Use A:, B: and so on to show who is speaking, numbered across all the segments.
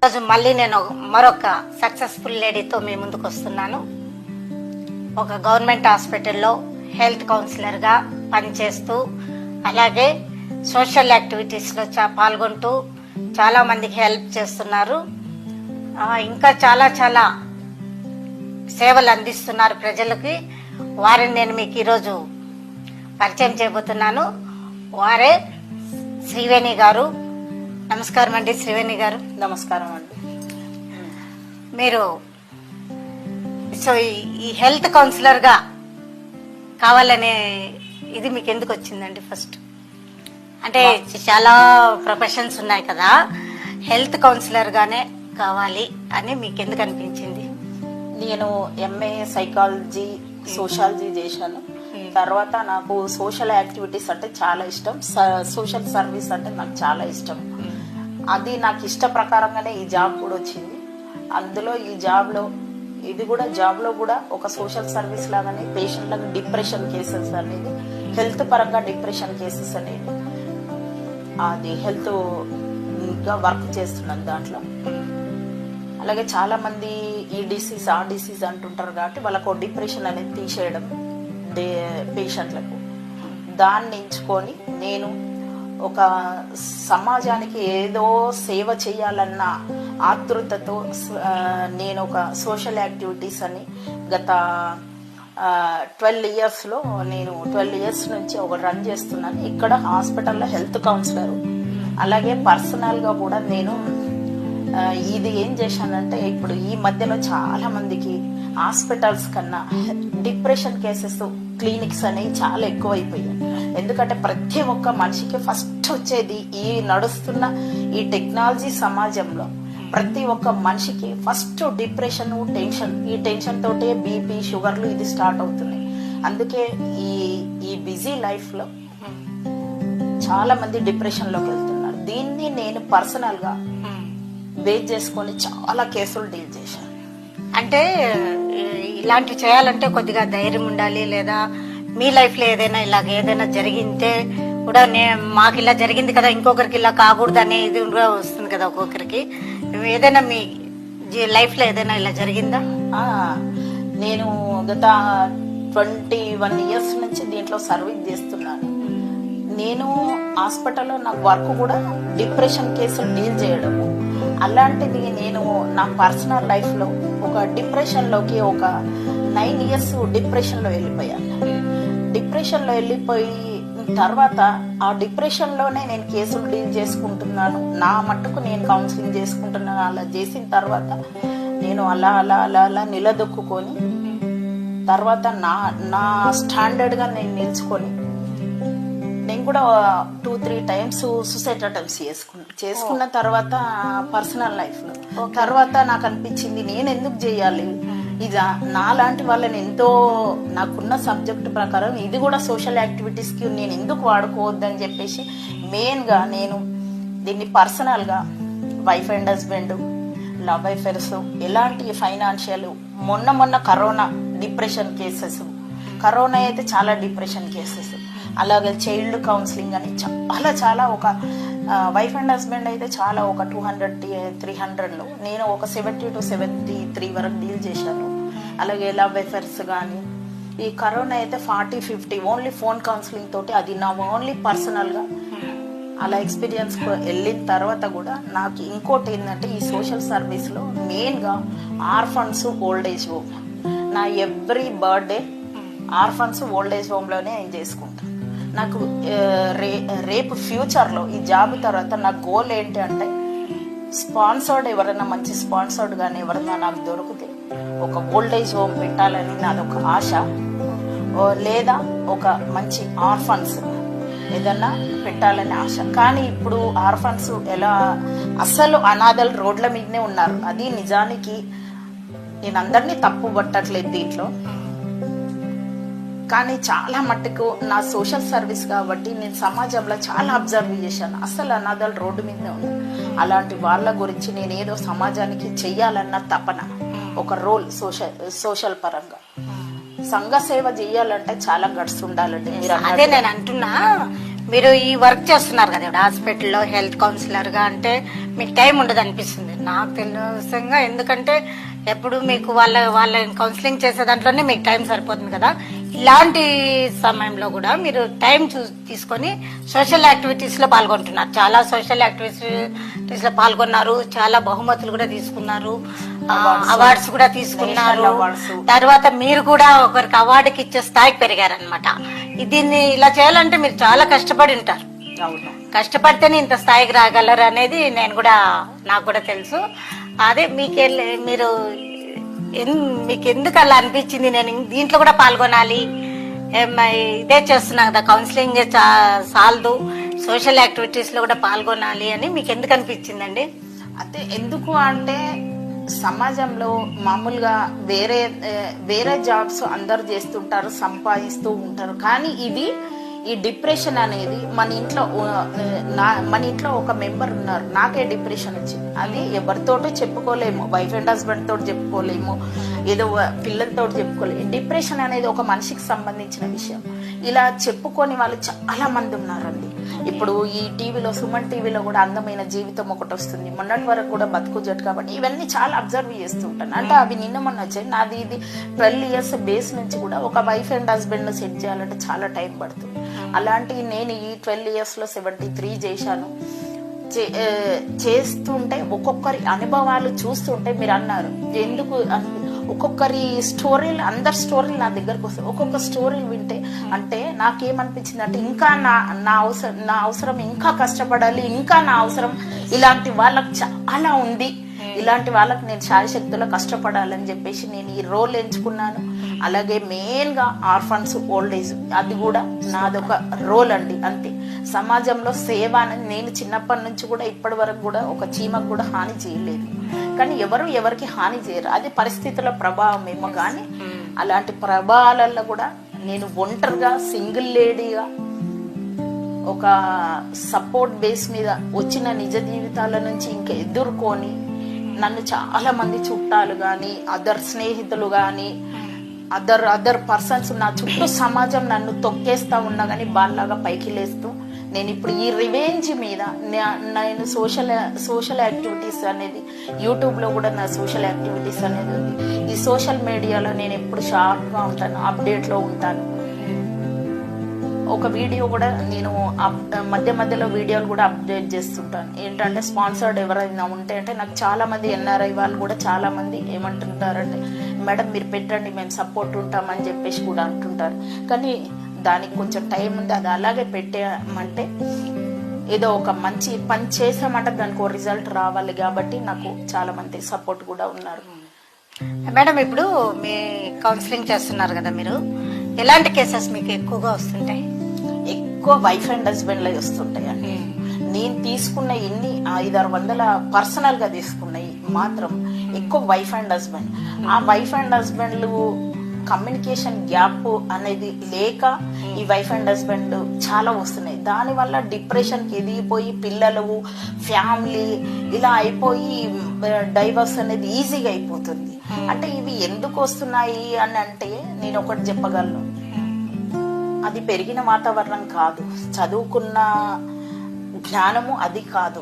A: రోజు మళ్ళీ నేను మరొక సక్సెస్ఫుల్ లేడీతో మీ ముందుకు వస్తున్నాను. ఒక గవర్నమెంట్ హాస్పిటల్లో హెల్త్ కౌన్సిలర్గా పనిచేస్తూ అలాగే సోషల్ యాక్టివిటీస్లో పాల్గొంటూ చాలా మందికి హెల్ప్ చేస్తున్నారు. ఇంకా చాలా చాలా సేవలు అందిస్తున్నారు ప్రజలకి. వారిని నేను మీకు ఈరోజు పరిచయం చేయబోతున్నాను. వారే శ్రీవేణి గారు. నమస్కారం అండి శ్రీవేణి గారు.
B: నమస్కారం అండి.
A: మీరు ఈ హెల్త్ కౌన్సిలర్గా కావాలనే ఇది మీకు ఎందుకు వచ్చిందండి? ఫస్ట్ అంటే చాలా ప్రొఫెషన్స్ ఉన్నాయి కదా, హెల్త్ కౌన్సిలర్గానే కావాలి అని మీకు ఎందుకు అనిపించింది?
B: నేను ఎంఏ సైకాలజీ సోషాలజీ చేశాను. తర్వాత నాకు సోషల్ యాక్టివిటీస్ అంటే చాలా ఇష్టం, సోషల్ సర్వీస్ అంటే నాకు చాలా ఇష్టం. అది నాకు ఇష్ట ప్రకారంగానే ఈ జాబ్ కూడా వచ్చింది. అందులో ఈ జాబ్లో కూడా ఒక సోషల్ సర్వీస్ లాగానే పేషెంట్లకు డిప్రెషన్ కేసెస్ అనేది, హెల్త్ పరంగా డిప్రెషన్ కేసెస్ అనేది అది హెల్త్ గా వర్క్ చేస్తున్నాను దాంట్లో. అలాగే చాలా మంది ఈ డిసీజ్ ఆ డిసీజ్ అంటుంటారు కాబట్టి వాళ్ళకు డిప్రెషన్ అనేది తీసేయడం పేషెంట్లకు. దాన్ని ఎంచుకొని నేను ఒక సమాజానికి ఏదో సేవ చేయాలన్న ఆతృతతో నేను ఒక సోషల్ యాక్టివిటీస్ అని గత 12 ఇయర్స్లో నేను 12 ఇయర్స్ నుంచి ఒక రన్ చేస్తున్నాను. ఇక్కడ హాస్పిటల్లో హెల్త్ కౌన్సిలర్, అలాగే పర్సనల్గా కూడా నేను ఇది ఏం చేశానంటే, ఇప్పుడు ఈ మధ్యలో చాలా మందికి హాస్పిటల్స్ కన్నా డిప్రెషన్ కేసెస్ క్లినిక్స్ అనేవి చాలా ఎక్కువైపోయాయి. ఎందుకంటే ప్రతి ఒక్క మనిషికి ఫస్ట్ వచ్చేది ఈ నడుస్తున్న ఈ టెక్నాలజీ సమాజంలో ప్రతి ఒక్క మనిషికి ఫస్ట్ డిప్రెషన్, టెన్షన్. ఈ టెన్షన్ తోటే బీపీ, షుగర్లు ఇది స్టార్ట్ అవుతున్నాయి. అందుకే ఈ బిజీ లైఫ్ లో చాలా మంది డిప్రెషన్ లోకి వెళ్తున్నారు. దీన్ని నేను పర్సనల్ గా బేస్ చేసుకొని చాలా కేసులు డీల్ చేశాను.
A: అంటే ఇలాంటివి చేయాలంటే కొద్దిగా ధైర్యం ఉండాలి, లేదా మీ లైఫ్ లో ఏదైనా జరిగితే కూడా మాకు ఇలా జరిగింది కదా, ఇంకొకరికి ఇలా కాకూడదు అనే ఇది కూడా వస్తుంది కదా ఒక్కొక్కరికి. ఏదైనా మీ లైఫ్ లో ఏదైనా ఇలా జరిగిందా?
B: నేను గత 21 ఇయర్స్ నుంచి దీంట్లో సర్వీస్ చేస్తున్నాను. నేను హాస్పిటల్లో నాకు వర్క్ కూడా డిప్రెషన్ కేసులు డీల్ చేయడము. అలాంటిది నేను నా పర్సనల్ లైఫ్ లో ఒక డిప్రెషన్ లోకి ఒక 9 ఇయర్స్ డిప్రెషన్ లో వెళ్ళిపోయాను. డిప్రెషన్ లో వెళ్ళిపోయి తర్వాత ఆ డిప్రెషన్ లోనే నేను కేసులు డీల్ చేసుకుంటున్నాను. నా మట్టుకు నేను కౌన్సిలింగ్ చేసుకుంటున్నాను. అలా చేసిన తర్వాత నేను అలా అలా అలా అలా నిలదొక్కుని తర్వాత నా స్టాండర్డ్ గా నేను నిల్చుకొని నేను కూడా 2-3 టైమ్స్ సూసైడ్ అటెంప్ట్స్ చేసుకున్న తర్వాత పర్సనల్ లైఫ్ లో తర్వాత నాకు అనిపించింది, నేను ఎందుకు చేయాలి ఇది? నాలాంటి వాళ్ళని ఎంతో నాకున్న సబ్జెక్ట్ ప్రకారం ఇది కూడా సోషల్ యాక్టివిటీస్ కి నేను ఎందుకు వాడుకోవద్దని చెప్పేసి మెయిన్ గా నేను దీన్ని పర్సనల్ గా wife and husband, love affairs, ఎలాంటి ఫైనాన్షియల్, మొన్న కరోనా డిప్రెషన్ కేసెస్, కరోనా అయితే చాలా డిప్రెషన్ కేసెస్, అలాగే చైల్డ్ కౌన్సిలింగ్ అని చాలా ఒక వైఫ్ అండ్ హస్బెండ్ అయితే చాలా ఒక 200-300లో నేను ఒక 70 to 73 వరకు డీల్ చేశాను. అలాగే లవ్ అఫైర్స్ కానీ ఈ కరోనా అయితే 40-50 ఓన్లీ ఫోన్ కౌన్సిలింగ్ తోటి, అది నా ఓన్లీ పర్సనల్ గా అలా ఎక్స్పీరియన్స్ వెళ్ళిన తర్వాత కూడా నాకు ఇంకోటి ఏంటంటే, ఈ సోషల్ సర్వీస్ లో మెయిన్ గా ఆర్ఫన్స్, ఓల్డ్ ఏజ్ హోమ్, నా every birthday orphans old age home లోనే నేను చేసుకుంటాను. నాకు రేపు ఫ్యూచర్ లో ఈ జాబ్ తర్వాత నా గోల్ ఏంటి అంటే, స్పాన్సర్డ్ ఎవరైనా మంచి స్పాన్సర్డ్ గానీ ఎవరైనా నాకు దొరికితే ఒక ఓల్డేజ్ హోమ్ పెట్టాలని నాదొక ఆశ, లేదా ఒక మంచి ఆర్ఫన్స్ ఏదన్నా పెట్టాలని ఆశ. కానీ ఇప్పుడు ఆర్ఫన్స్ ఎలా అసలు అనాథలు రోడ్ల మీదనే ఉన్నారు. అది నిజానికి నేను అందరినీ తప్పు పట్టట్లేదు దీంట్లో, కానీ చాలా మట్టుకు నా సోషల్ సర్వీస్ కాబట్టి నేను సమాజంలో చాలా అబ్జర్వ్ చేశాను. అసలు అనాథలు రోడ్డు మీదనే ఉన్నారు. అలాంటి వాళ్ళ గురించి నేను ఏదో సమాజానికి చెయ్యాలన్న తపన, ఒక రోల్ సోషల్ పరంగా సంఘ సేవ చేయాలంటే చాలా గట్స్ ఉండాలండి.
A: అదే నేను అంటున్నా, మీరు ఈ వర్క్ చేస్తున్నారు కదా హాస్పిటల్లో హెల్త్ కౌన్సిలర్ గా, అంటే మీకు టైం ఉండదు అనిపిస్తుంది నాకు తెలుసంగా, ఎందుకంటే ఎప్పుడు మీకు వాళ్ళ కౌన్సిలింగ్ చేసే దాంట్లోనే మీకు టైం సరిపోతుంది కదా. ఇలాంటి సమయంలో కూడా మీరు టైం తీసుకొని సోషల్ యాక్టివిటీస్ లో పాల్గొంటున్నారు. చాలా సోషల్ యాక్టివిటీస్ లో పాల్గొన్నారు, చాలా బహుమతులు కూడా తీసుకున్నారు, అవార్డ్స్ కూడా తీసుకున్నారు. తర్వాత మీరు కూడా ఒకరికి అవార్డుకి ఇచ్చే స్థాయికి పెరిగారనమాట. దీన్ని ఇలా చేయాలంటే మీరు చాలా కష్టపడి ఉంటారు. కష్టపడితేనే ఇంత స్థాయికి రాగలరు అనేది నాకు కూడా తెలుసు. అదే మీరు మీకు ఎందుకు అలా అనిపించింది, నేను దీంట్లో కూడా పాల్గొనాలి, ఇదే చేస్తున్నా కదా కౌన్సిలింగ్ సాల్దు, సోషల్ యాక్టివిటీస్ లో కూడా పాల్గొనాలి అని మీకు ఎందుకు అనిపించిందండి?
B: అంటే ఎందుకు అంటే సమాజంలో మామూలుగా వేరే జాబ్స్ అందరు చేస్తుంటారు, సంపాదిస్తూ ఉంటారు. కానీ ఈ డిప్రెషన్ అనేది మన ఇంట్లో ఒక మెంబర్ ఉన్నారు, నాకే డిప్రెషన్ వచ్చింది. అది ఎవరితోటో చెప్పుకోలేము, వైఫ్ అండ్ హస్బెండ్ తోటి చెప్పుకోలేము, ఏదో పిల్లలతో చెప్పుకోలేము. డిప్రెషన్ అనేది ఒక మనిషికి సంబంధించిన విషయం. ఇలా చెప్పుకొని వాళ్ళు చాలా మంది ఉన్నారండి. ఇప్పుడు ఈ టీవీలో, సుమన్ టీవీలో కూడా అందమైన జీవితం ఒకటి వస్తుంది, మొన్నటి వరకు కూడా బతుకు జట్టు. కాబట్టి ఇవన్నీ చాలా అబ్జర్వ్ చేస్తుంటాను. అంటే అవి నిన్న మొన్న వచ్చాయి. నాది 12 years బేస్ నుంచి కూడా ఒక వైఫ్ అండ్ హస్బెండ్ సెట్ చేయాలంటే చాలా టైం పడుతుంది. అలాంటి నేను ఈ 12 years లో 73 చేశాను. చేస్తుంటే ఒక్కొక్కరి అనుభవాలు చూస్తుంటే మీరు అన్నారు ఎందుకు ఒక్కొక్కరి స్టోరీలు, అందరి స్టోరీలు నా దగ్గరకు వస్తాయి. ఒక్కొక్క స్టోరీలు వింటే అంటే నాకేమనిపించింది అంటే ఇంకా నా అవసరం ఇంకా కష్టపడాలి, ఇంకా నా అవసరం ఇలాంటి వాళ్ళకి చాలా ఉంది, ఇలాంటి వాళ్ళకి నేను శాయశక్తిలో కష్టపడాలని చెప్పేసి నేను ఈ రోల్ ఎంచుకున్నాను. అలాగే మెయిన్ గా ఆర్ఫన్స్, ఓల్డ్ ఏజ్, అది కూడా నాదొక రోల్ అండి. అంతే. సమాజంలో సేవ అనేది నేను చిన్నప్పటి నుంచి కూడా ఇప్పటి వరకు కూడా ఒక చీమకు కూడా హాని చేయలేదు. కానీ ఎవరికి హాని చేయరు, అది పరిస్థితుల ప్రభావం ఏమో. కానీ అలాంటి ప్రభావాలలో కూడా నేను ఒంటరిగా సింగిల్ లేడీగా ఒక సపోర్ట్ బేస్ మీద వచ్చిన నిజ జీవితాల నుంచి ఇంకా ఎదుర్కొని నన్ను చాలా మంది చుట్టాలు గాని, అదర్ స్నేహితులు గాని, అదర్ పర్సన్స్, నా చుట్టూ సమాజం నన్ను తొక్కేస్తా ఉన్నా గానీ బాల్లాగా పైకి లేస్తూ నేను ఇప్పుడు ఈ రివెంజ్ మీద నేను సోషల్ యాక్టివిటీస్ అనేది యూట్యూబ్ లో కూడా నా సోషల్ యాక్టివిటీస్ అనేది ఉంది. ఈ సోషల్ మీడియాలో నేను ఎప్పుడు షార్ప్ గా ఉంటాను, అప్డేట్ లో ఉంటాను. ఒక వీడియో కూడా నేను మధ్యలో వీడియోలు కూడా అప్డేట్ చేస్తుంటాను. ఏంటంటే స్పాన్సర్డ్ ఎవరైనా ఉంటే అంటే నాకు చాలా మంది ఎన్ఆర్ఐ వాళ్ళు కూడా చాలా మంది ఏమంటుంటారంటే మేడం మీరు పెట్టండి మేము సపోర్ట్ ఉంటామని చెప్పేసి కూడా అంటుంటారు. కానీ దానికి కొంచెం టైం ఉంది. అది అలాగే పెట్టేమంటే ఏదో ఒక మంచి పని చేసామంటే దానికి ఒక రిజల్ట్ రావాలి. కాబట్టి నాకు చాలా మంది సపోర్ట్ కూడా ఉన్నారు.
A: మేడం ఇప్పుడు మీ కౌన్సిలింగ్ చేస్తున్నారు కదా, మీరు ఎలాంటి కేసెస్ మీకు ఎక్కువగా వస్తుంటాయి?
B: ఎక్కువ వైఫ్ అండ్ హస్బెండ్ లో వస్తుంటాయి అండి. నేను తీసుకున్న 500-600 పర్సనల్ గా తీసుకున్నాయి మాత్రం ఎక్కువ వైఫ్ అండ్ హస్బెండ్. ఆ వైఫ్ అండ్ హస్బెండ్లు కమ్యూనికేషన్ గ్యాప్ అనేది లేక ఈ వైఫ్ అండ్ హస్బెండ్ చాలా వస్తున్నాయి. దానివల్ల డిప్రెషన్ కి ఎదిగిపోయి పిల్లలు, ఫ్యామిలీ ఇలా అయిపోయి డైవర్స్ అనేది ఈజీగా అయిపోతుంది. అంటే ఇవి ఎందుకు వస్తున్నాయి అని అంటే నేను ఒకటి చెప్పగలను, అది పెరిగిన వాతావరణం కాదు, చదువుకున్న జ్ఞానము అది కాదు.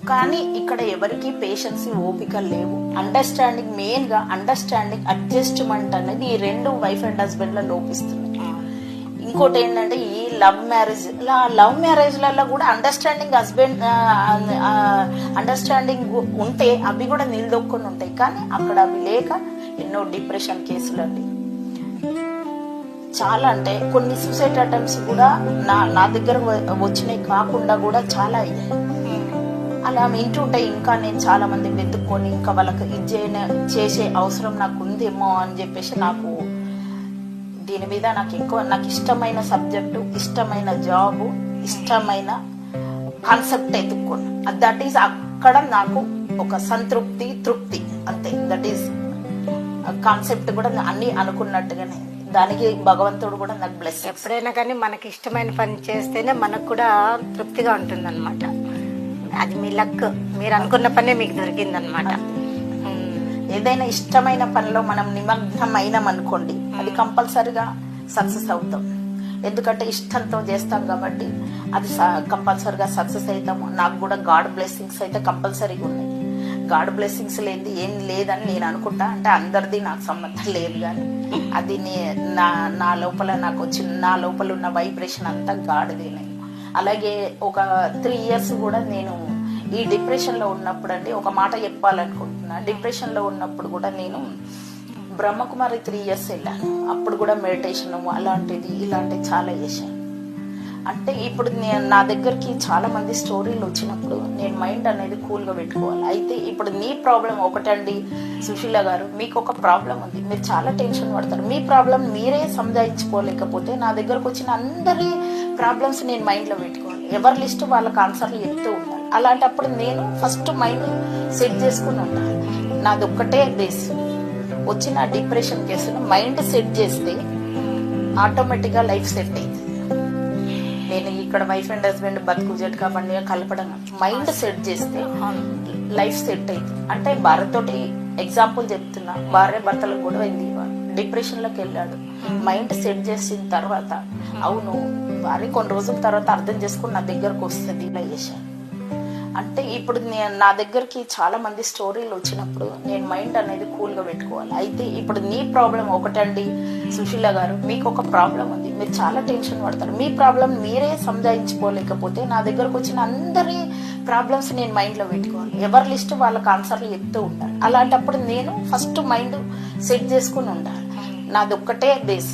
B: కానీ ఇక్కడ ఎవరికి పేషెన్స్, ఓపిక లేవు. అండర్స్టాండింగ్, మెయిన్ గా అండర్స్టాండింగ్, అడ్జస్ట్మెంట్ అనేది ఈ 2 వైఫ్ అండ్ హస్బెండ్ లో లోపిస్తున్నాయి. ఇంకోటి ఏంటంటే ఈ లవ్ మ్యారేజ్లలో కూడా అండర్స్టాండింగ్ ఉంటే అవి కూడా నిలదొక్కుని ఉంటాయి. కానీ అక్కడ అవి లేక ఎన్నో డిప్రెషన్ కేసులు అండి. చాలా అంటే కొన్ని సూసైడ్ అటెంప్ట్స్ కూడా నా దగ్గర వచ్చినాయి కాకుండా కూడా చాలా అయ్యాయి. అలా వింటుంటే ఇంకా నేను చాలా మంది వెతుక్కొని ఇంకా వాళ్ళకి చేసే అవసరం నాకు ఉందేమో అని చెప్పేసి నాకు దీని మీద నాకు ఇష్టమైన సబ్జెక్టు, ఇష్టమైన జాబు, ఇష్టమైన కాన్సెప్ట్ ఎత్తుక్కోను. దట్ ఈస్ అక్కడ నాకు ఒక సంతృప్తి, తృప్తి అంతే. దట్ ఈస్ కాన్సెప్ట్ కూడా అన్ని అనుకున్నట్టుగానే దానికి భగవంతుడు కూడా నాకు బ్లెస్.
A: ఎప్పుడైనా కానీ మనకి ఇష్టమైన పని చేస్తేనే మనకు కూడా తృప్తిగా ఉంటుంది అనమాట. అది మీ లక్, మీరు అనుకున్న పనే మీకు దొరికిందనమాట.
B: ఏదైనా ఇష్టమైన పనిలో మనం నిమగ్నమైనాం అనుకోండి, అది కంపల్సరిగా సక్సెస్ అవుతాం. ఎందుకంటే ఇష్టంతో చేస్తాం కాబట్టి అది కంపల్సరిగా సక్సెస్ అవుతాము. నాకు కూడా గాడ్ బ్లెస్సింగ్స్ అయితే కంపల్సరీగా ఉన్నాయి. గాడ్ బ్లెస్సింగ్స్ లేని ఏం లేదని నేను అనుకుంటా. అంటే అందరిది నాకు సంబంధం లేదు, కానీ అది నా లోపల నాకు వచ్చిన నా లోపల ఉన్న వైబ్రేషన్ అంతా గాడిదే. నేను అలాగే ఒక 3 years కూడా నేను ఈ డిప్రెషన్లో ఉన్నప్పుడు అండి ఒక మాట చెప్పాలనుకుంటున్నా. డిప్రెషన్లో ఉన్నప్పుడు కూడా నేను బ్రహ్మకుమారి 3 years వెళ్ళాను. అప్పుడు కూడా మెడిటేషన్ ఇలాంటివి చాలా చేశాను. అంటే ఇప్పుడు నా దగ్గరికి చాలా మంది స్టోరీలు వచ్చినప్పుడు నేను మైండ్ అనేది కూల్గా పెట్టుకోవాలి. అయితే ఇప్పుడు నీ ప్రాబ్లం ఒకటండి సుశీల గారు, మీకు ఒక ప్రాబ్లం ఉంది, మీరు చాలా టెన్షన్ పడతారు. మీ ప్రాబ్లం మీరే సంజాయించుకోలేకపోతే నా దగ్గరకు వచ్చిన అందరి ప్రాబ్లమ్స్ నేను మైండ్లో పెట్టుకోవాలి. ఎవరి లిస్ట్ వాళ్ళకి ఆన్సర్లు చెప్తూ ఉండాలి. అలాంటప్పుడు నేను ఫస్ట్ మైండ్ సెట్ చేసుకుని ఉండాలి. నాది ఒక్కటే బేస్. వచ్చిన డిప్రెషన్ కేసును మైండ్ సెట్ చేస్తే ఆటోమేటిక్గా లైఫ్ సెట్ అయింది. నేను ఇక్కడ వైఫ్ అండ్ హస్బెండ్ బతుకు జట్కా బండిగా కలపడం, మైండ్ సెట్ చేస్తే లైఫ్ సెట్ అయింది. అంటే భార్యతోటి ఎగ్జాంపుల్ చెప్తున్నా, భార్య భర్తలకు గొడవ అయింది, డిప్రెషన్లోకి వెళ్ళాడు. మైండ్ సెట్ చేసిన తర్వాత అవును భార్య కొన్ని రోజుల తర్వాత అర్థం చేసుకుని నా దగ్గరకు వస్తుంది ఇలా చేశాను. అంటే ఇప్పుడు నా దగ్గరికి చాలా మంది స్టోరీలు వచ్చినప్పుడు నేను మైండ్ అనేది కూల్గా పెట్టుకోవాలి. అయితే ఇప్పుడు నీ ప్రాబ్లం ఒకటండి సుశీల గారు, మీకు ఒక ప్రాబ్లం ఉంది, మీరు చాలా టెన్షన్ పడతారు. మీ ప్రాబ్లం మీరే సంజాయించుకోలేకపోతే నా దగ్గరకు వచ్చిన అందరి ప్రాబ్లమ్స్ నేను మైండ్లో పెట్టుకోవాలి. ఎవరి లిస్ట్ వాళ్ళకి ఆన్సర్లు చెప్తూ ఉండాలి. అలాంటప్పుడు నేను ఫస్ట్ మైండ్ సెట్ చేసుకుని ఉండాలి. నాది ఒక్కటే బేస్.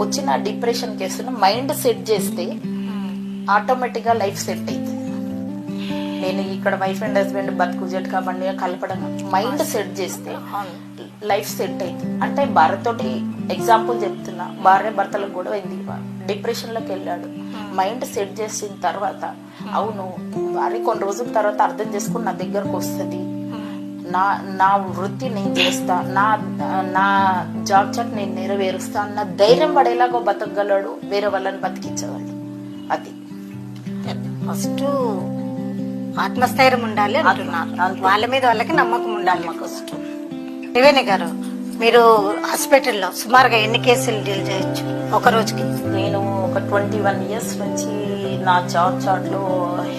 B: వచ్చిన డిప్రెషన్ కేసును మైండ్ సెట్ చేస్తే ఆటోమేటిక్గా లైఫ్ సెట్ అయింది. నేను ఇక్కడ వైఫ్ అండ్ హస్బెండ్ బతుకు జట్కా బండిగా కలపడం, మైండ్ సెట్ చేస్తే లైఫ్ సెట్ అయింది. అంటే భార్యతోటి ఎగ్జాంపుల్ చెప్తున్నా, భార్య భర్తలకు గొడవ అయింది, డిప్రెషన్లోకి వెళ్ళాడు. మైండ్ సెట్ చేసిన తర్వాత అవును భార్య కొన్ని రోజుల తర్వాత అర్థం చేసుకుని నా దగ్గరకు వస్తుంది, నా వృత్తి నేను చేస్తా, నా జాబ్ చాట్ నేను నెరవేరుస్తా అన్న ధైర్యం పడేలాగో బతకగలడు, వేరే వాళ్ళని బతికించగలడు. అది
A: ఫస్ట్ ఆత్మస్థైర్యం ఉండాలి అంటున్నారు. వాళ్ళ మీద వాళ్ళకి నమ్మకం ఉండాలి ఫస్ట్. త్రివేణి గారు, మీరు హాస్పిటల్లో సుమారుగా ఎన్ని కేసులు డీల్ చేయొచ్చు ఒక రోజుకి?
B: నేను ఒక 21 years నుంచి నా జాబ్ చాట్లో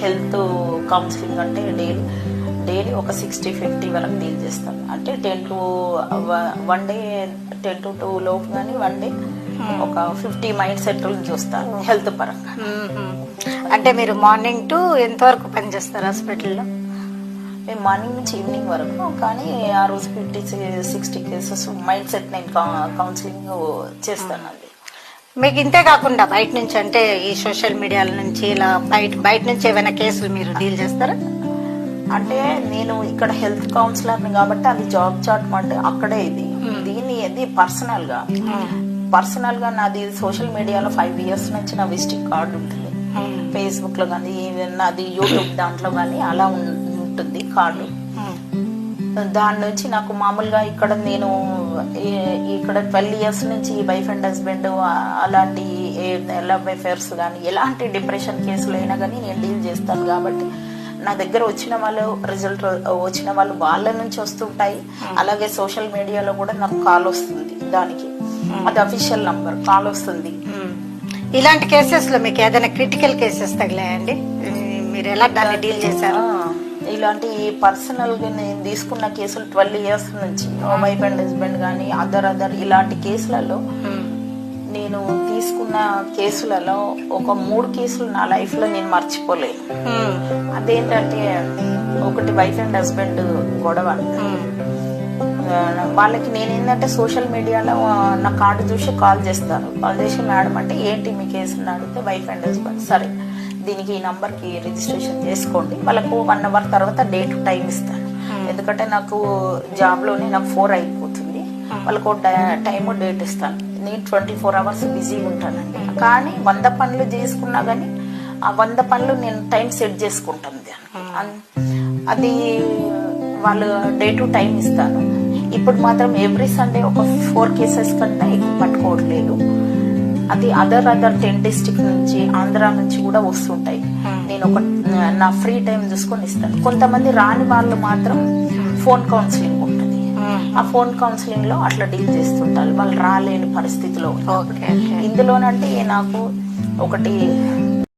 B: హెల్త్ కౌన్సిలింగ్ అంటే డైలీ ఒక 60-50 వరకు డీల్ చేస్తాను. అంటే 10 to 1 day 10 to 2 లోపు, కానీ 1 day ఒక 50 మైండ్ సెట్లను చూస్తాను హెల్త్ పరంగా.
A: అంటే మీరు మార్నింగ్ టు ఎంతవరకు పనిచేస్తారు హాస్పిటల్లో?
B: మేము మార్నింగ్ నుంచి ఈవినింగ్ వరకు, కానీ ఆ రోజు 50-60 కేసెస్ మైండ్ సెట్ నేను కౌన్సిలింగ్ చేస్తానండి.
A: మీకు ఇంతే కాకుండా బయట నుంచి, అంటే ఈ సోషల్ మీడియాల నుంచి ఇలా బయట నుంచి ఏమైనా కేసులు మీరు డీల్ చేస్తారా?
B: అంటే నేను ఇక్కడ హెల్త్ కౌన్సిలర్ని కాబట్టి అది జాబ్ చాట్ అంటే అక్కడే ఇది పర్సనల్ గా నాది సోషల్ మీడియాలో 5 years నుంచి నా విజిటింగ్ కార్డు ఉంటుంది. ఫేస్బుక్ లో కానీ నాది యూట్యూబ్ దాంట్లో కానీ అలా ఉంటుంది కార్డు. దాని నుంచి నాకు మామూలుగా ఇక్కడ నేను ఇక్కడ 12 years నుంచి వైఫ్ అండ్ హస్బెండ్ అలాంటి లవ్ అఫైర్స్ కానీ ఎలాంటి డిప్రెషన్ కేసులు అయినా కానీ నేను డీల్ చేస్తాను. కాబట్టి నా దగ్గర వచ్చిన వాళ్ళు రిజల్ట్ వచ్చిన వాళ్ళు వాళ్ళ నుంచి వస్తుంటాయి. అలాగే సోషల్ మీడియాలో కూడా నాకు కాల్ వస్తుంది, దానికి అది అఫీషియల్ నంబర్ కాల్ వస్తుంది.
A: ఇలాంటి కేసెస్ లో మీకు ఏదైనా క్రిటికల్ కేసెస్ తగిలాయండి? మీరు ఎలా దాన్ని డీల్ చేశారు?
B: ఇలాంటి పర్సనల్ గా నేను తీసుకున్న కేసులు 12 years నుంచి వైఫ్ అండ్ హస్బెండ్ కానీ అదర్ ఇలాంటి కేసులలో నేను తీసుకున్న కేసులలో ఒక 3 కేసులు నా లైఫ్ లో నేను మర్చిపోలేదు. అదేంటంటే ఒకటి వైఫ్ అండ్ హస్బెండ్ గొడవ. వాళ్ళకి నేను ఏంటంటే సోషల్ మీడియాలో నా కార్డు చూసి కాల్ చేస్తాను. కాల్ చేసి మేడం అంటే ఏంటి మీ కేసుని అడిగితే వైఫ్ అండ్ హస్బెండ్, సరే దీనికి ఈ నంబర్కి రిజిస్ట్రేషన్ చేసుకోండి, వాళ్ళకు 1 hour తర్వాత డేట్ టైం ఇస్తాను. ఎందుకంటే నాకు జాబ్లోనే నాకు 4 అయిపోతుంది, వాళ్ళకు టైము డేట్ ఇస్తాను. నేను 24 hours బిజీగా ఉంటానండి. కానీ 100 పనులు చేసుకున్నా కానీ ఆ 100 పనులు నేను టైం సెట్ చేసుకుంటాను. అది వాళ్ళు డే టు టైం ఇస్తాను. ఇప్పుడు మాత్రం ఎవ్రీ సండే ఒక 4 కేసెస్ కన్నా ఎక్కువ పట్టుకోవట్లేదు. అది అదర్ 10 district నుంచి ఆంధ్ర నుంచి కూడా వస్తుంటాయి. నేను నా ఫ్రీ టైం చూసుకొని ఇస్తాను. కొంతమంది రాని వాళ్ళు మాత్రం ఫోన్ కౌన్సిలింగ్ ఉంటుంది. ఆ ఫోన్ కౌన్సిలింగ్ లో అట్లా డీల్ చేస్తుంటారు, వాళ్ళు రాలేని పరిస్థితిలో. ఇందులోనంటే నాకు ఒకటి